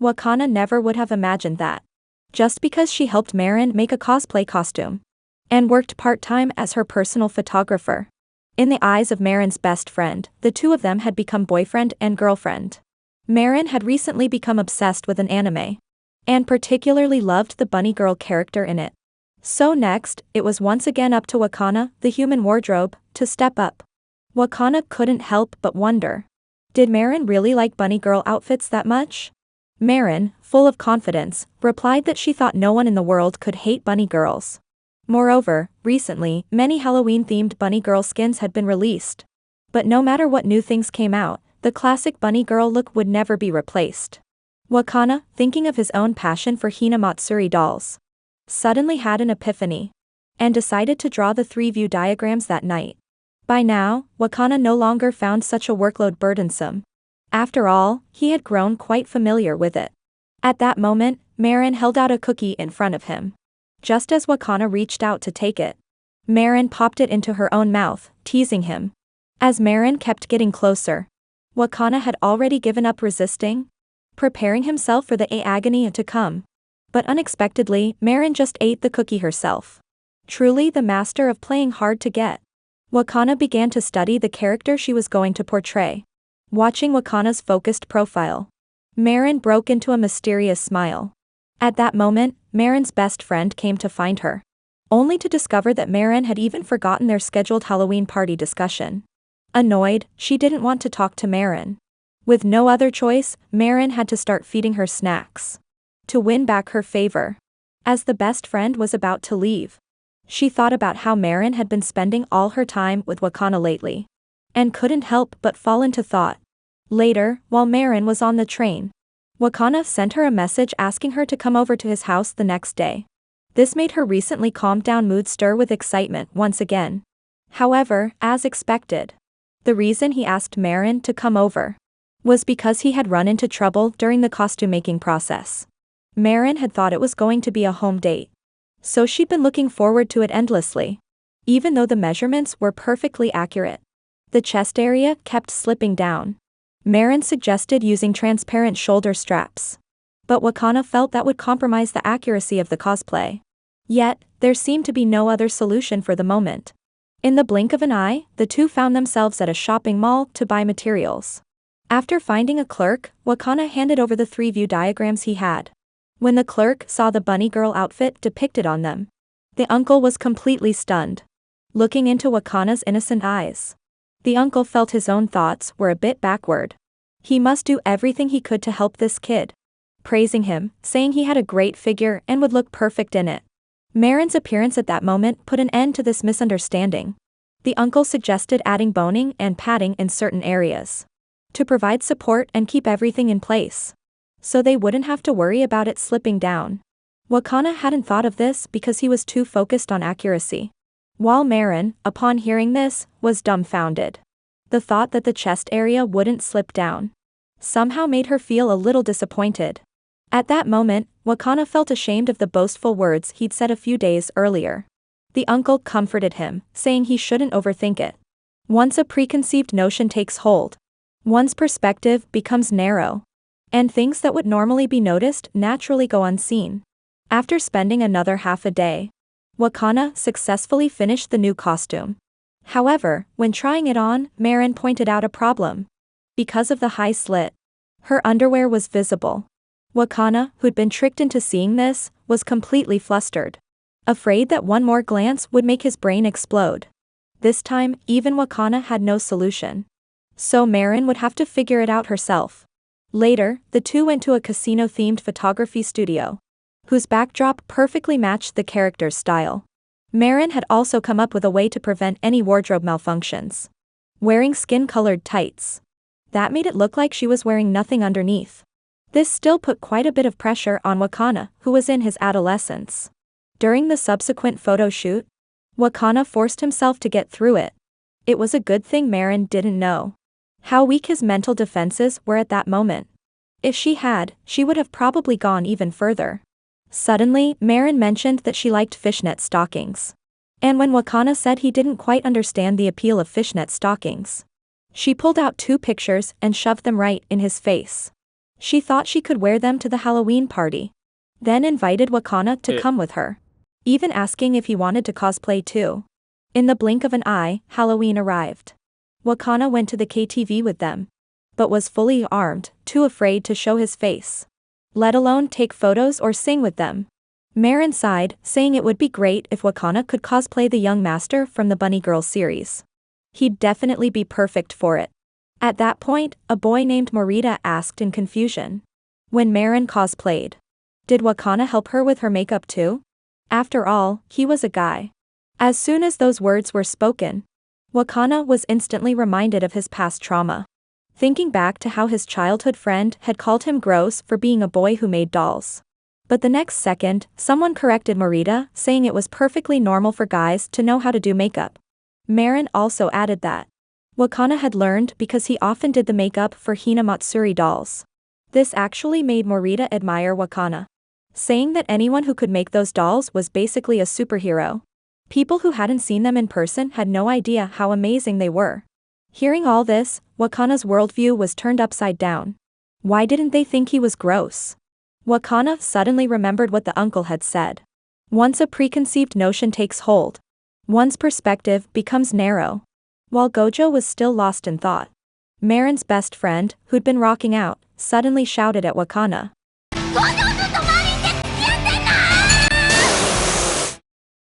Wakana never would have imagined that. Just because she helped Marin make a cosplay costume and worked part-time as her personal photographer. In the eyes of Marin's best friend, the two of them had become boyfriend and girlfriend. Marin had recently become obsessed with an anime and particularly loved the bunny girl character in it. So next, it was once again up to Wakana, the human wardrobe, to step up. Wakana couldn't help but wonder. Did Marin really like bunny girl outfits that much? Marin, full of confidence, replied that she thought no one in the world could hate bunny girls. Moreover, recently, many Halloween-themed bunny girl skins had been released. But no matter what new things came out, the classic bunny girl look would never be replaced. Wakana, thinking of his own passion for Hina Matsuri dolls, suddenly had an epiphany and decided to draw the 3-view diagrams that night. By now, Wakana no longer found such a workload burdensome. After all, he had grown quite familiar with it. At that moment, Marin held out a cookie in front of him. Just as Wakana reached out to take it, Marin popped it into her own mouth, teasing him. As Marin kept getting closer, Wakana had already given up resisting, preparing himself for the agony to come. But unexpectedly, Marin just ate the cookie herself. Truly the master of playing hard to get. Wakana began to study the character she was going to portray. Watching Wakana's focused profile, Marin broke into a mysterious smile. At that moment, Marin's best friend came to find her, only to discover that Marin had even forgotten their scheduled Halloween party discussion. Annoyed, she didn't want to talk to Marin. With no other choice, Marin had to start feeding her snacks to win back her favor. As the best friend was about to leave, she thought about how Marin had been spending all her time with Wakana lately, and couldn't help but fall into thought. Later, while Marin was on the train, Wakana sent her a message asking her to come over to his house the next day. This made her recently calmed down mood stir with excitement once again. However, as expected, the reason he asked Marin to come over was because he had run into trouble during the costume-making process. Marin had thought it was going to be a home date, so she'd been looking forward to it endlessly. Even though the measurements were perfectly accurate, the chest area kept slipping down. Marin suggested using transparent shoulder straps, but Wakana felt that would compromise the accuracy of the cosplay. Yet, there seemed to be no other solution for the moment. In the blink of an eye, the two found themselves at a shopping mall to buy materials. After finding a clerk, Wakana handed over the 3-view diagrams he had. When the clerk saw the bunny girl outfit depicted on them, the uncle was completely stunned. Looking into Wakana's innocent eyes, the uncle felt his own thoughts were a bit backward. He must do everything he could to help this kid, praising him, saying he had a great figure and would look perfect in it. Marin's appearance at that moment put an end to this misunderstanding. The uncle suggested adding boning and padding in certain areas to provide support and keep everything in place, so they wouldn't have to worry about it slipping down. Wakana hadn't thought of this because he was too focused on accuracy, while Marin, upon hearing this, was dumbfounded. The thought that the chest area wouldn't slip down somehow made her feel a little disappointed. At that moment, Wakana felt ashamed of the boastful words he'd said a few days earlier. The uncle comforted him, saying he shouldn't overthink it. Once a preconceived notion takes hold, one's perspective becomes narrow, and things that would normally be noticed naturally go unseen. After spending another half a day, Wakana successfully finished the new costume. However, when trying it on, Marin pointed out a problem. Because of the high slit, her underwear was visible. Wakana, who'd been tricked into seeing this, was completely flustered, afraid that one more glance would make his brain explode. This time, even Wakana had no solution, so Marin would have to figure it out herself. Later, the two went to a casino-themed photography studio, whose backdrop perfectly matched the character's style. Marin had also come up with a way to prevent any wardrobe malfunctions. Wearing skin-colored tights. That made it look like she was wearing nothing underneath. This still put quite a bit of pressure on Wakana, who was in his adolescence. During the subsequent photo shoot, Wakana forced himself to get through it. It was a good thing Marin didn't know how weak his mental defenses were at that moment. If she had, she would have probably gone even further. Suddenly, Marin mentioned that she liked fishnet stockings. And when Wakana said he didn't quite understand the appeal of fishnet stockings, she pulled out 2 pictures and shoved them right in his face. She thought she could wear them to the Halloween party. Then invited Wakana to come with her, even asking if he wanted to cosplay too. In the blink of an eye, Halloween arrived. Wakana went to the KTV with them, but was fully armed, too afraid to show his face, let alone take photos or sing with them. Marin sighed, saying it would be great if Wakana could cosplay the young master from the Bunny Girls series. He'd definitely be perfect for it. At that point, a boy named Morita asked in confusion. When Marin cosplayed, did Wakana help her with her makeup too? After all, he was a guy. As soon as those words were spoken, Wakana was instantly reminded of his past trauma. Thinking back to how his childhood friend had called him gross for being a boy who made dolls. But the next second, someone corrected Morita, saying it was perfectly normal for guys to know how to do makeup. Marin also added that Wakana had learned because he often did the makeup for Hina Matsuri dolls. This actually made Morita admire Wakana, saying that anyone who could make those dolls was basically a superhero. People who hadn't seen them in person had no idea how amazing they were. Hearing all this, Wakana's worldview was turned upside down. Why didn't they think he was gross? Wakana suddenly remembered what the uncle had said. Once a preconceived notion takes hold, one's perspective becomes narrow. While Gojo was still lost in thought, Marin's best friend, who'd been rocking out, suddenly shouted at Wakana.